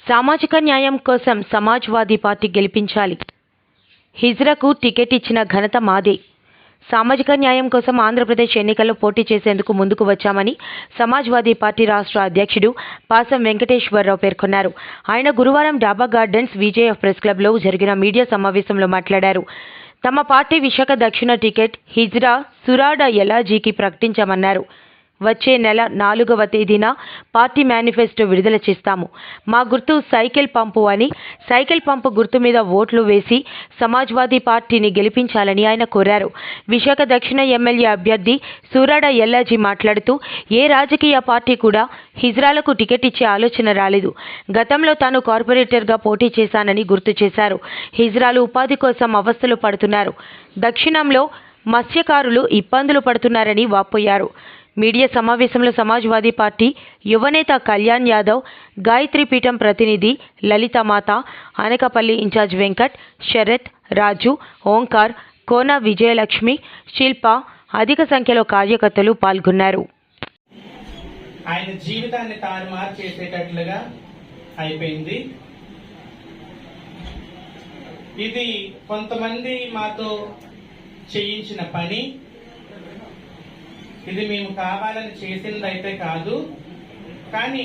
సామాజిక న్యాయం కోసం సమాజ్వాదీ పార్టీ గెలిపించాలి. హిజ్రాకు టికెట్ ఇచ్చిన ఘనత మాదే. సామాజిక న్యాయం కోసం ఆంధ్రప్రదేశ్ ఎన్నికల్లో పోటీ చేసేందుకు ముందుకు వచ్చామని సమాజ్వాదీ పార్టీ రాష్ట్ర అధ్యక్షుడు పాసం వెంకటేశ్వరరావు పేర్కొన్నారు. ఆయన గురువారం డాబా గార్డెన్స్ విజేఎఫ్ ప్రెస్ క్లబ్లో జరిగిన మీడియా సమావేశంలో మాట్లాడారు. తమ పార్టీ విశాఖ దక్షిణ టికెట్ హిజ్రా సురాడ ఎలాజీకి ప్రకటించామన్నారు. వచ్చే నెల 4వ తేదీన పార్టీ మేనిఫెస్టో విడుదల చేస్తాము. మా గుర్తు సైకిల్ పంపు అని, సైకిల్ పంపు గుర్తు మీద ఓట్లు వేసి సమాజ్వాదీ పార్టీని గెలిపించాలని ఆయన కోరారు. విశాఖ దక్షిణ ఎమ్మెల్యే అభ్యర్థి సూరాడ ఎల్లాజీ మాట్లాడుతూ ఏ రాజకీయ పార్టీ కూడా హిజ్రాలకు టికెట్ ఇచ్చే ఆలోచన రాలేదు. గతంలో తాను కార్పొరేటర్గా పోటీ చేశానని గుర్తు చేశారు. హిజ్రాలు ఉపాధి కోసం అవస్థలు పడుతున్నారు. దక్షిణంలో మత్స్యకారులు ఇబ్బందులు పడుతున్నారని వాపోయారు. మీడియా సమావేశంలో సమాజ్వాదీ పార్టీ యువనేత కళ్యాణ్ యాదవ్, గాయత్రి పీఠం ప్రతినిధి లలితమాత, అనకపల్లి ఇన్ఛార్జ్ వెంకట్, శరత్, రాజు, ఓంకార్, కోన విజయలక్ష్మి, శిల్ప, అధిక సంఖ్యలో కార్యకర్తలు పాల్గొన్నారు. ఆయన జీవితాన్ని తారుమారు చేసేటట్లుగా అయిపోయింది. ఇది కొంతమంది మాతో చేయించిన పని. ఇది మేము కావాలని చేసిందైతే కాదు. కానీ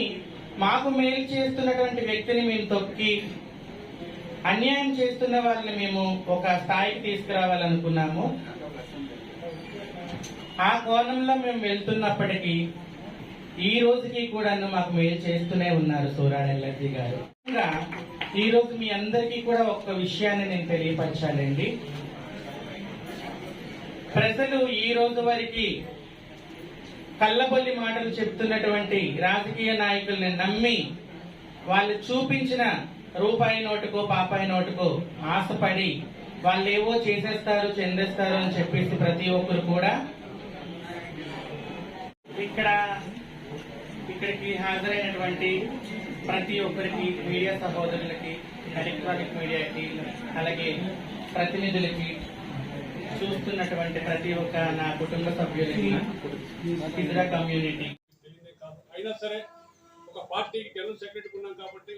మాకు మేలు చేస్తున్నటువంటి వ్యక్తిని మేము తొక్కి అన్యాయం చేస్తున్న వాళ్ళని మేము ఒక స్థాయికి తీసుకురావాలనుకున్నాము. ఆ కోణంలో మేము వెళ్తున్నప్పటికీ ఈ రోజుకి కూడా మాకు మేలు చేస్తూనే ఉన్నారు సూరాడ ఎల్లాజీ గారు. ఈ రోజు మీ అందరికీ కూడా ఒక్క విషయాన్ని నేను తెలియపరచాలండి. ప్రజలు ఈ రోజు వరకు కళ్ళబొల్లి మాటలు చెప్తున్నటువంటి రాజకీయ నాయకుల్ని నమ్మి వాళ్ళు చూపించిన రూపాయి నోటుకో పాపాయి నోటుకో ఆశపడి వాళ్ళు ఏవో చేసేస్తారు చెందేస్తారు అని చెప్పేసి ప్రతి ఒక్కరు కూడా ఇక్కడికి హాజరైనటువంటి ప్రతి ఒక్కరికి, మీడియా సహోదరులకి, ఎలక్ట్రానిక్ మీడియాకి, అలాగే ప్రతినిధులకి, చూస్తున్నటువంటి ప్రతి ఒక్క నా కుటుంబ సభ్యులకి, హిజ్రా కమ్యూనిటీ అయినా సరే ఒక పార్టీకి జనరల్ సెక్రటరీ ఉన్నాం కాబట్టి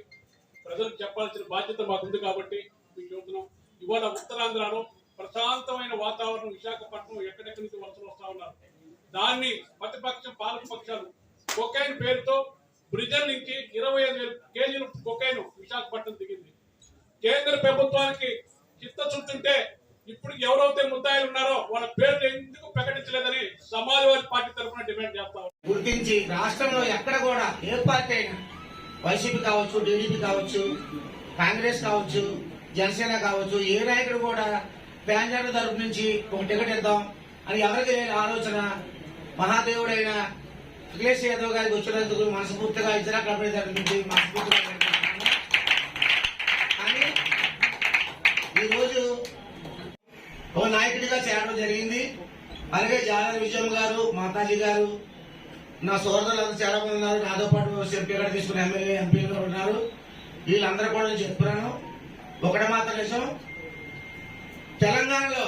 ప్రజలకు చెప్పాల్సిన బాధ్యత మాకుంది కాబట్టి మీకు చెబుతున్నాం. ఇవాళ ఉత్తరాంధ్రలో ప్రశాంతమైన వాతావరణం, విశాఖపట్నం ఎక్కడెక్కడి నుంచి వలసలు వస్తా ఉన్నారు. దాన్ని ప్రతిపక్షం, పాలక పక్షాలు కొకైన్ పేరుతో బ్రిజన్ నుంచి 25,000 కేజీలు కొకైన్ విశాఖపట్నం దిగింది. కేంద్ర ప్రభుత్వానికి చిత్తశుద్ధుంటే ఇప్పుడు ఎవరైతే ముద్దాయిలు ఉన్నారో వాళ్ళ పేర్లు ఎందుకు ప్రకటించలేదని సమాజ్వాదీ పార్టీ తరఫున డిమాండ్ చేస్తాం. గుర్తించి రాష్ట్రంలో ఎక్కడ కూడా ఏ పార్టీ అయినా, వైసీపీ కావచ్చు, టీడీపీ కావచ్చు, కాంగ్రెస్ కావచ్చు, జనసేన కావచ్చు, ఏ నాయకుడు కూడా ప్యాన్జాన్ తరఫు నుంచి ఒక టికెట్ ఇద్దాం అని ఎవరికి లేని ఆలోచన మహాదేవుడైన అఖిలేష్ యాదవ్ గారికి వచ్చినందుకు మనస్ఫూర్తిగా హిజ్రా కమిటీ తరఫు నుంచి మనస్ఫూర్తిగా. కానీ ఈరోజు ఓ నాయకుడిగా చేరడం జరిగింది. అలాగే జాలర్ విజయం గారు, మాతాజీ గారు, నా సోదరులందరూ చాలా మంది ఉన్నారు. నాతో పాటు టికెట్ తీసుకున్న ఎమ్మెల్యే, ఎంపీలు ఉన్నారు. వీళ్ళందరూ కూడా నేను చెప్తున్నాను ఒకటి మాత్రం నిజం, తెలంగాణలో